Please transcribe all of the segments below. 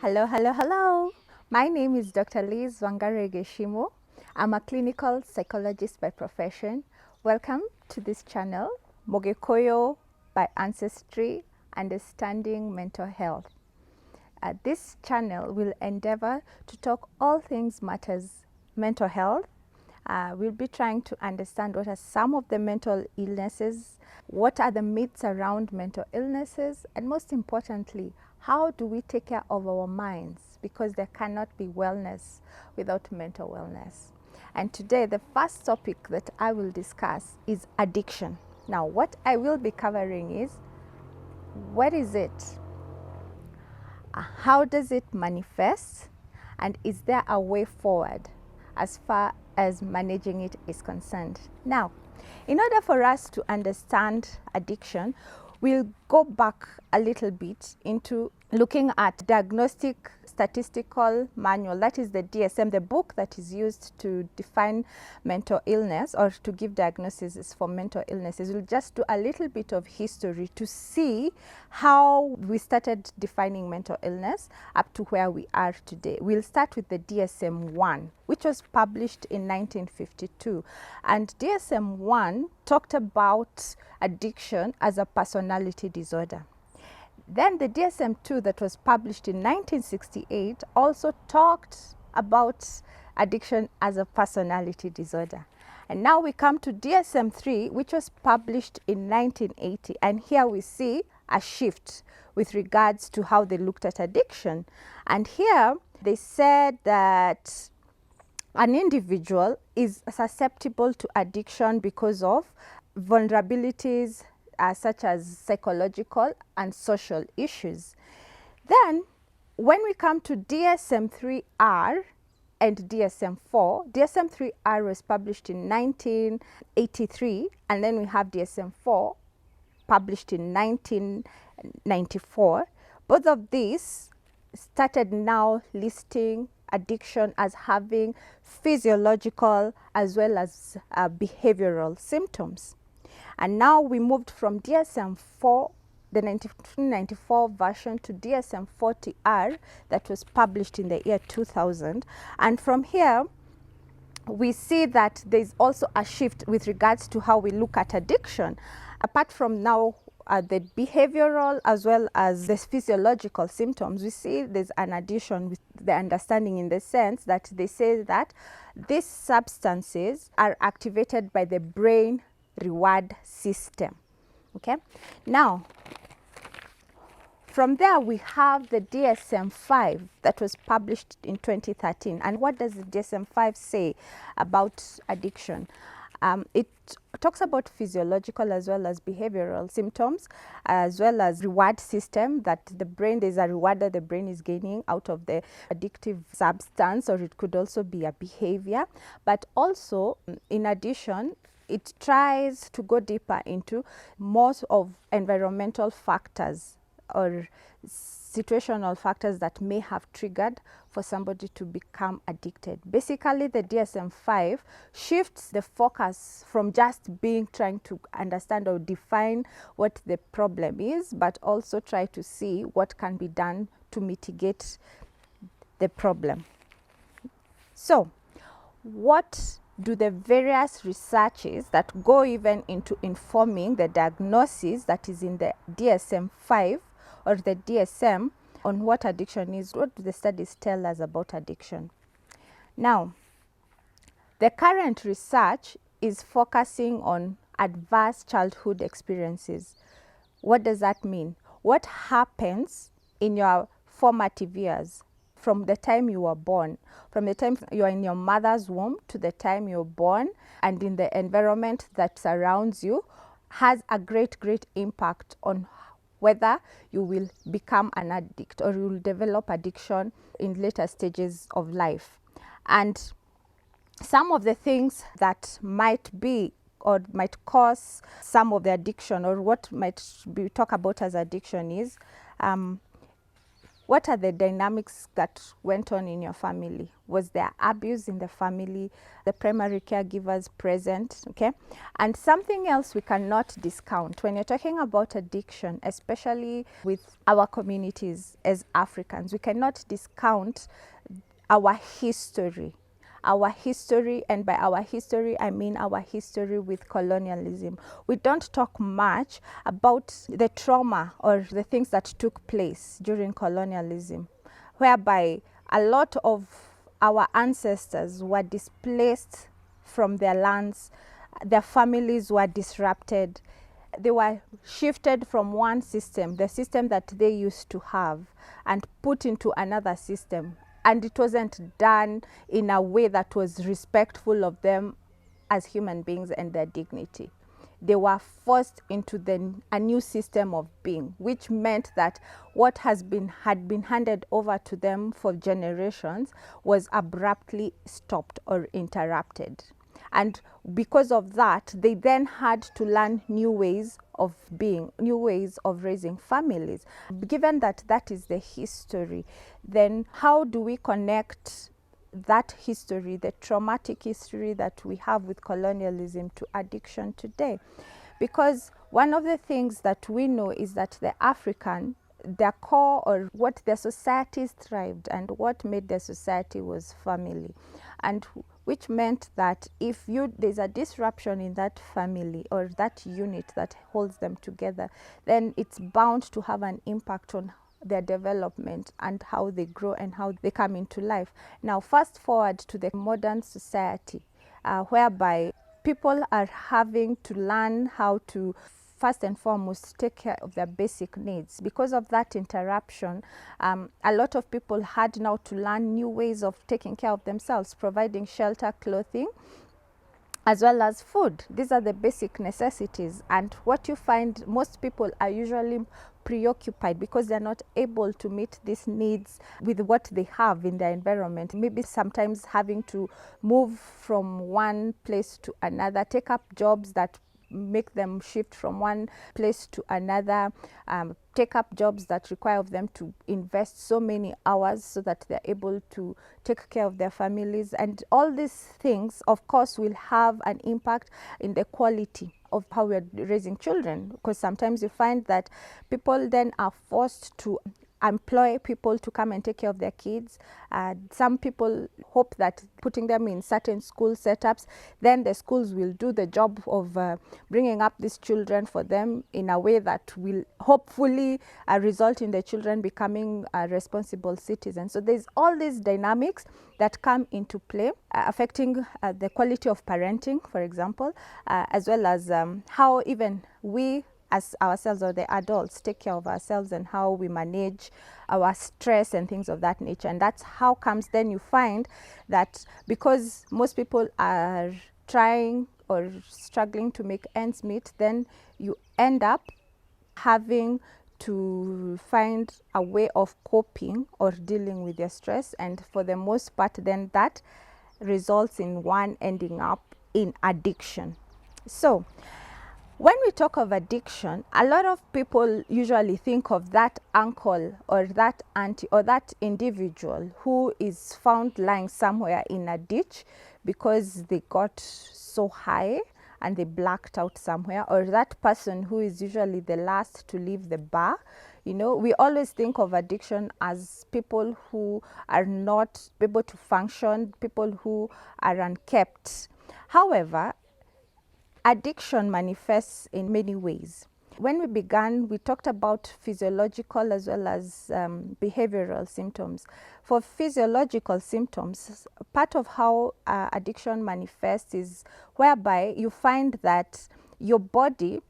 Hello, hello, hello. My name is Dr. Liz Wangaregeshimo. I'm a clinical psychologist by profession. Welcome to this channel, Mogekoyo by Ancestry, Understanding Mental Health. This channel will endeavor to talk all things matters mental health. We'll be trying to understand what are some of the mental illnesses, what are the myths around mental illnesses, and most importantly, how do we take care of our minds, because there cannot be wellness without mental wellness. And today the first topic that I will discuss is addiction. Now, what I will be covering is, what is it? How does it manifest? And is there a way forward as far as managing it is concerned? Now, in order for us to understand addiction, we'll go back a little bit into looking at Diagnostic Statistical Manual. That is the DSM, the book that is used to define mental illness or to give diagnoses for mental illnesses. We'll just do a little bit of history to see how we started defining mental illness up to where we are today. We'll start with the DSM-1, which was published in 1952. And DSM-1 talked about addiction as a personality disorder. Then the DSM-2 that was published in 1968 also talked about addiction as a personality disorder. And now we come to DSM-3, which was published in 1980. And here we see a shift with regards to how they looked at addiction. And here they said that an individual is susceptible to addiction because of vulnerabilities such as psychological and social issues. Then when we come to DSM-3R and DSM-4, DSM-3R was published in 1983, and then we have DSM-4 published in 1994. Both of these started now listing addiction as having physiological as well as behavioral symptoms. And now we moved from DSM-4, the 1994 version, to DSM-40R that was published in the year 2000. And from here, we see that there's also a shift with regards to how we look at addiction. Apart from now the behavioral as well as the physiological symptoms, we see there's an addition with the understanding in the sense that they say that these substances are activated by the brain reward system. Okay, now from there we have the DSM-5 that was published in 2013. And what does the DSM-5 say about addiction? It talks about physiological as well as behavioral symptoms, as well as reward system, that the brain, there's a reward that the brain is gaining out of the addictive substance, or it could also be a behavior. But also, in addition, it tries to go deeper into most of environmental factors or situational factors that may have triggered for somebody to become addicted. Basically, the DSM-5 shifts the focus from just trying to understand or define what the problem is, but also try to see what can be done to mitigate the problem. So, what do the various researches that go even into informing the diagnosis that is in the DSM-5 or the DSM on what addiction is? What do the studies tell us about addiction? Now, the current research is focusing on adverse childhood experiences. What does that mean? What happens in your formative years? From the time you were born, from the time you are in your mother's womb to the time you're born, and in the environment that surrounds you, has a great impact on whether you will become an addict or you will develop addiction in later stages of life. And some of the things that might be or might cause some of the addiction, or what might be talked about as addiction, is what are the dynamics that went on in your family? Was there abuse in the family? The primary caregivers present, okay? And something else we cannot discount when you're talking about addiction, especially with our communities as Africans, we cannot discount our history. Our history, and by our history, I mean our history with colonialism. We don't talk much about the trauma or the things that took place during colonialism, whereby a lot of our ancestors were displaced from their lands, their families were disrupted, they were shifted from one system, the system that they used to have, and put into another system. And it wasn't done in a way that was respectful of them as human beings and their dignity. They were forced into a new system of being, which meant that what had been handed over to them for generations was abruptly stopped or interrupted. And because of that, they then had to learn new ways of being, new ways of raising families. Given that that is the history, then how do we connect that history, the traumatic history that we have with colonialism, to addiction today? Because one of the things that we know is that the African, their core, or what their societies thrived and what made their society, was family. And which meant that if there's a disruption in that family or that unit that holds them together, then it's bound to have an impact on their development and how they grow and how they come into life. Now, fast forward to the modern society, whereby people are having to learn how to first and foremost take care of their basic needs. Because of that interruption, a lot of people had now to learn new ways of taking care of themselves, providing shelter, clothing, as well as food. These are the basic necessities. And what you find, most people are usually preoccupied because they're not able to meet these needs with what they have in their environment. Maybe sometimes having to move from one place to another, take up jobs that make them shift from one place to another, take up jobs that require of them to invest so many hours so that they're able to take care of their families. And all these things, of course, will have an impact in the quality of how we're raising children, because sometimes you find that people then are forced to employ people to come and take care of their kids. Some people hope that putting them in certain school setups, then the schools will do the job of bringing up these children for them in a way that will hopefully result in the children becoming responsible citizens. So there's all these dynamics that come into play, affecting the quality of parenting, for example, as well as how even we as ourselves, or the adults, take care of ourselves and how we manage our stress and things of that nature. And that's how comes then you find that because most people are trying or struggling to make ends meet, then you end up having to find a way of coping or dealing with your stress. And for the most part, then that results in one ending up in addiction. So when we talk of addiction, a lot of people usually think of that uncle or that auntie or that individual who is found lying somewhere in a ditch because they got so high and they blacked out somewhere, or that person who is usually the last to leave the bar. You know, we always think of addiction as people who are not able to function, people who are unkept. However, addiction manifests in many ways. When we began, we talked about physiological as well as behavioral symptoms. For physiological symptoms, part of how addiction manifests is whereby you find that your body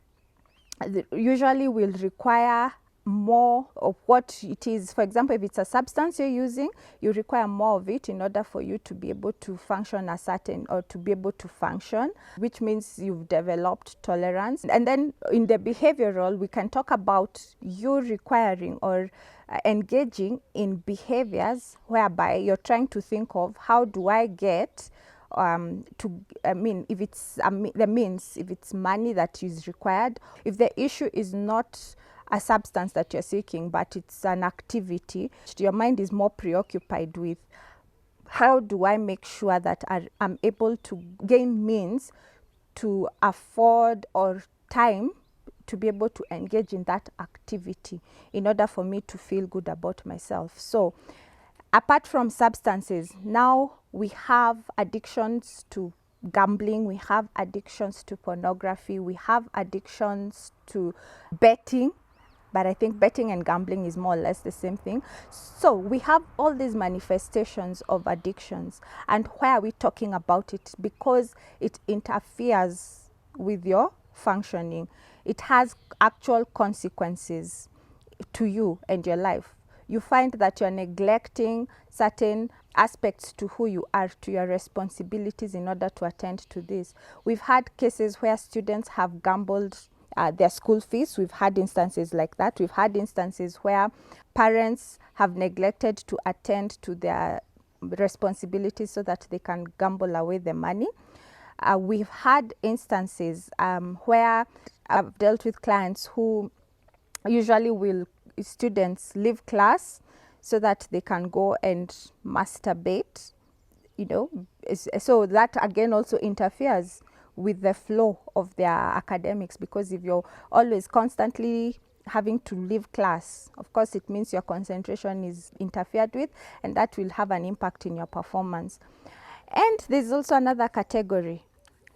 usually will require more of what it is. For example, if it's a substance you're using, you require more of it in order for you to be able to function a certain, or to be able to function, which means you've developed tolerance. And then in the behavioral, we can talk about you requiring or engaging in behaviors whereby you're trying to think of how do I get if it's the means, if it's money that is required, if the issue is not a substance that you're seeking, but it's an activity. Your mind is more preoccupied with how do I make sure that I'm able to gain means to afford or time to be able to engage in that activity in order for me to feel good about myself. So apart from substances, now we have addictions to gambling, we have addictions to pornography, we have addictions to betting, but I think betting and gambling is more or less the same thing. So we have all these manifestations of addictions. And why are we talking about it? Because it interferes with your functioning. It has actual consequences to you and your life. You find that you're neglecting certain aspects to who you are, to your responsibilities in order to attend to this. We've had cases where students have gambled their school fees. We've had instances like that. We've had instances where parents have neglected to attend to their responsibilities so that they can gamble away the money. We've had instances where I've dealt with clients who usually will students leave class so that they can go and masturbate, you know. So that again also interferes with the flow of their academics, because if you're always constantly having to leave class, of course it means your concentration is interfered with, and that will have an impact in your performance. And there's also another category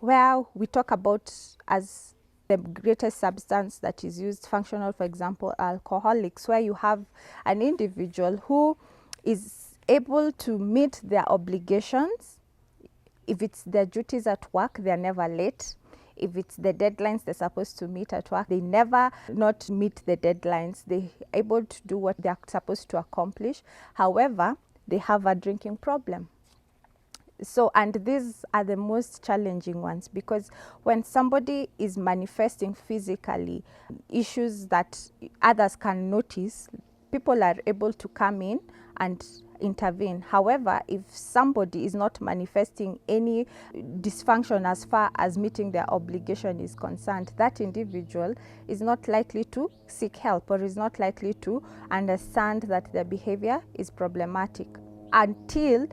where we talk about as the greatest substance that is used, functional, for example, alcoholics, where you have an individual who is able to meet their obligations. If it's their duties at work, they're never late. If it's the deadlines they're supposed to meet at work, they never not meet the deadlines. They're able to do what they're supposed to accomplish. However, they have a drinking problem. So, and these are the most challenging ones, because when somebody is manifesting physically issues that others can notice, people are able to come in and intervene. However, if somebody is not manifesting any dysfunction as far as meeting their obligation is concerned, that individual is not likely to seek help, or is not likely to understand that their behavior is problematic until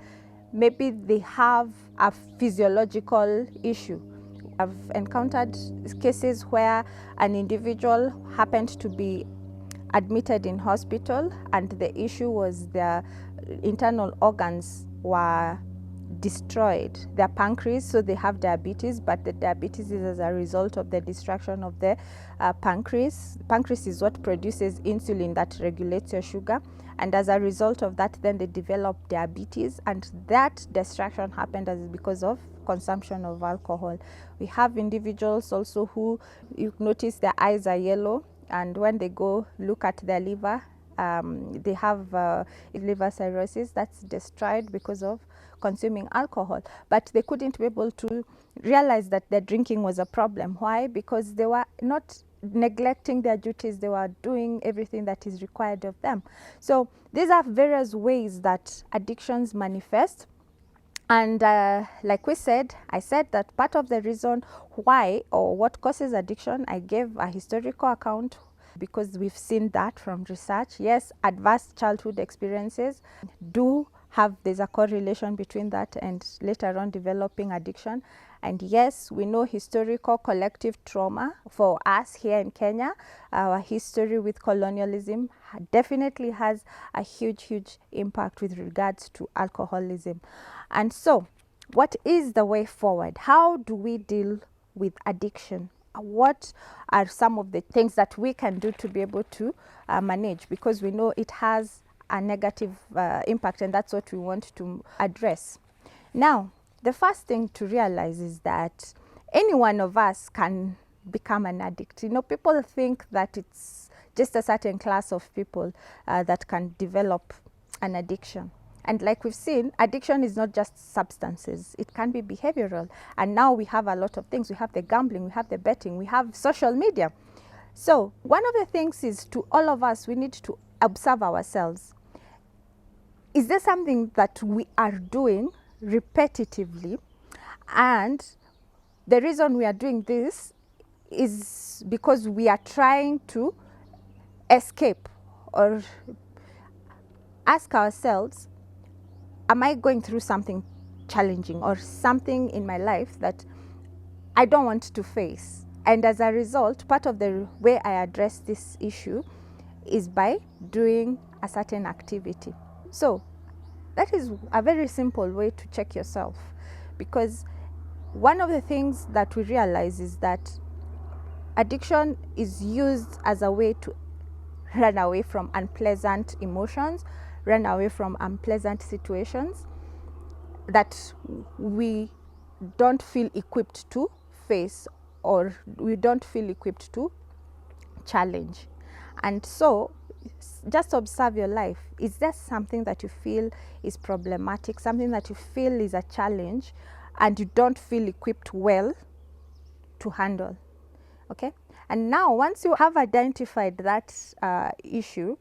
maybe they have a physiological issue. I've encountered cases where an individual happened to be admitted in hospital, and the issue was their internal organs were destroyed, their pancreas, so they have diabetes, but the diabetes is as a result of the destruction of the pancreas. Pancreas is what produces insulin that regulates your sugar, and as a result of that, then they develop diabetes, and that destruction happened as because of consumption of alcohol. We have individuals also who, you notice their eyes are yellow, and when they go look at their liver, they have liver cirrhosis that's destroyed because of consuming alcohol. But they couldn't be able to realize that their drinking was a problem. Why? Because they were not neglecting their duties, they were doing everything that is required of them. So these are various ways that addictions manifest. And like we said, I said that part of the reason why or what causes addiction, I gave a historical account, because we've seen that from research. Yes, adverse childhood experiences do have, there's a correlation between that and later on developing addiction. And yes, we know historical collective trauma for us here in Kenya. Our history with colonialism definitely has a huge impact with regards to alcoholism. And so, what is the way forward? How do we deal with addiction? What are some of the things that we can do to be able to manage? Because we know it has a negative impact, and that's what we want to address. Now, the first thing to realize is that any one of us can become an addict. You know, people think that it's just a certain class of people that can develop an addiction. And like we've seen, addiction is not just substances, it can be behavioral. And now we have a lot of things. We have the gambling, we have the betting, we have social media. So one of the things is, to all of us, we need to observe ourselves. Is there something that we are doing repetitively, and the reason we are doing this is because we are trying to escape or ask ourselves, am I going through something challenging or something in my life that I don't want to face? And as a result, part of the way I address this issue is by doing a certain activity. So that is a very simple way to check yourself, because one of the things that we realize is that addiction is used as a way to run away from unpleasant emotions, run away from unpleasant situations that we don't feel equipped to face, or we don't feel equipped to challenge. And so just observe your life. Is there something that you feel is problematic, something that you feel is a challenge and you don't feel equipped well to handle? Okay, and now once you have identified that issue,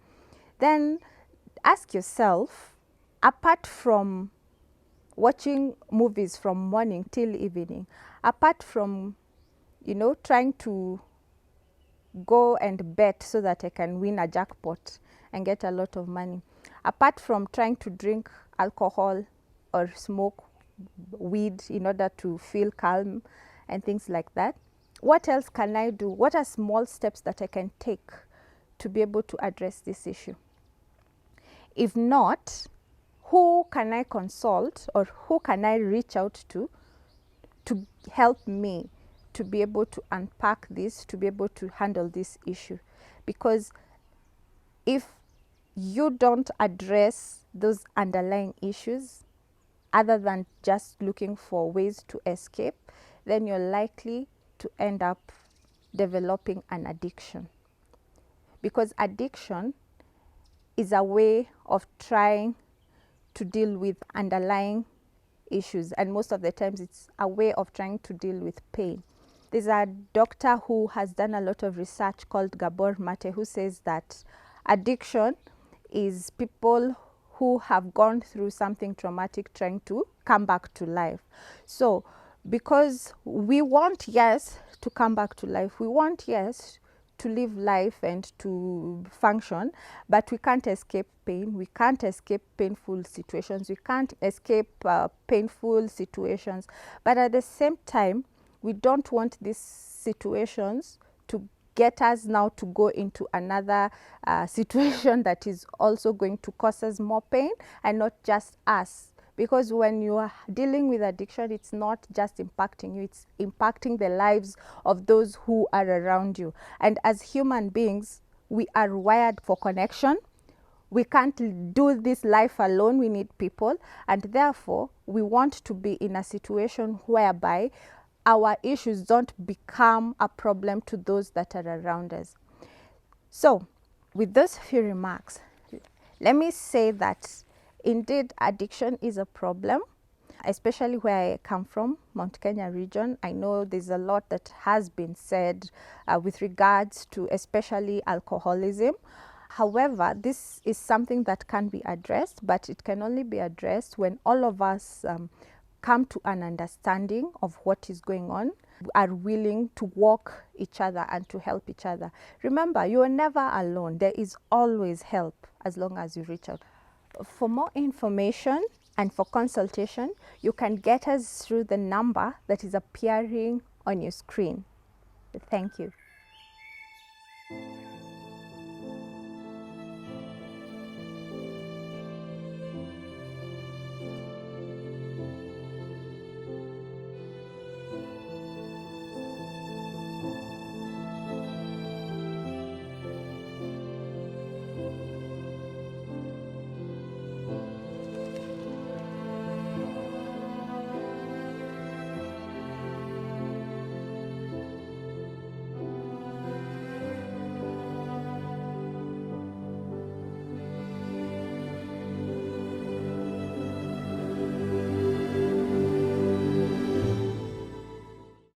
then ask yourself, apart from watching movies from morning till evening, apart from, you know, trying to go and bet so that I can win a jackpot and get a lot of money, apart from trying to drink alcohol or smoke weed in order to feel calm and things like that, what else can I do? What are small steps that I can take to be able to address this issue? If not, who can I consult or who can I reach out to help me to be able to unpack this, to be able to handle this issue? Because if you don't address those underlying issues, other than just looking for ways to escape, then you're likely to end up developing an addiction. Because addiction is a way of trying to deal with underlying issues, and most of the times it's a way of trying to deal with pain. There's a doctor who has done a lot of research called Gabor Mate, who says that addiction is people who have gone through something traumatic trying to come back to life. So because we want, yes, to come back to life, we want, yes, to live life and to function, but we can't escape pain, we can't escape painful situations, we can't escape painful situations, but at the same time we don't want these situations to get us now to go into another situation that is also going to cause us more pain, and not just us. Because when you are dealing with addiction, it's not just impacting you, it's impacting the lives of those who are around you. And as human beings, we are wired for connection. We can't do this life alone, we need people, and therefore we want to be in a situation whereby our issues don't become a problem to those that are around us. So with those few remarks, let me say that indeed addiction is a problem, especially where I come from, Mount Kenya region. I know there's a lot that has been said with regards to especially alcoholism. However, this is something that can be addressed, but it can only be addressed when all of us come to an understanding of what is going on, are willing to walk each other and to help each other. Remember, you are never alone. There is always help as long as you reach out. For more information and for consultation, you can get us through the number that is appearing on your screen. Thank you.